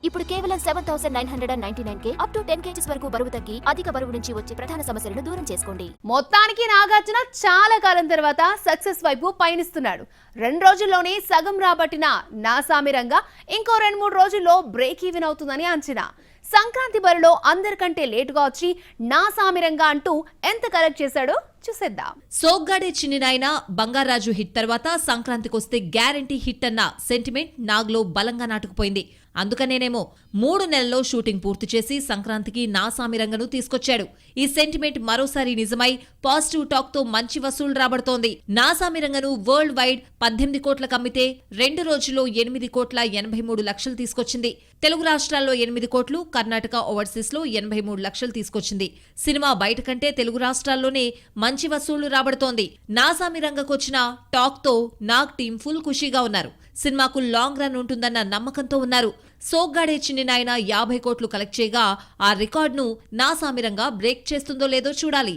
ఇప్పుడు కేవలం 7,999 up to 10 kgs వరకు బరువు తగ్గి అధిక బరువు నుంచి వచ్చే ప్రధాన సమస్యలను దూరం చేసుకోండి. మొత్తానికి నాగార్జున చాలా కాలం తర్వాత సక్సెస్ వైపు పయనిస్తున్నాడు. 2 రోజుల్లోనే సగం రాబట్టిన నాసామిరంగా ఇంకో 2-3 రోజుల్లో బ్రేక్ ఈవెన్ అవుతుందని అంచనా. సంక్రాంతి బరిలో అందరికంటే లేటుగా వచ్చి నాసామిరంగా అంటూ ఎంత కలెక్ట్ చేశాడో చూసేద్దాం. సోగ్గాడే చిన్ని నాయన బంగారాజు హిట్ తర్వాత సంక్రాంతికొస్తే గ్యారంటీ హిట్ అన్న సెంటిమెంట్ నాగ్లో బలంగా నాటుకుపోయింది. అందుకనేనేమో 3 నెలల్లో షూటింగ్ పూర్తి చేసి సంక్రాంతికి నాసామిరంగను తీసుకొచ్చాడు. ఈ సెంటిమెంట్ మరోసారి నిజమై పాజిటివ్ టాక్ తో మంచి వసూలు రాబడుతోంది. నాసామిరంగను వరల్డ్ వైడ్ 18 కోట్లకు అమ్మితే 2 రోజుల్లో 8,83,00,000 తీసుకొచ్చింది. తెలుగు రాష్ట్రాల్లో 8 కోట్లు, కర్ణాటక ఓవర్సీస్ లో 83 లక్షలు తీసుకొచ్చింది. సినిమా బయట కంటే తెలుగు రాష్ట్రాల్లోనే మంచి వసూళ్లు రాబడుతోంది. నాసామిరంగకొచ్చిన టాక్ తో నాగ్ టీం ఫుల్ ఖుషీగా ఉన్నారు. సినిమాకు లాంగ్ రన్ ఉంటుందన్న నమ్మకంతో ఉన్నారు. సోగ్గాడే చిన్ని నాయన 50 కోట్లు కలెక్ట్ చేయగా ఆ రికార్డును నాసామిరంగా బ్రేక్ చేస్తుందో లేదో చూడాలి.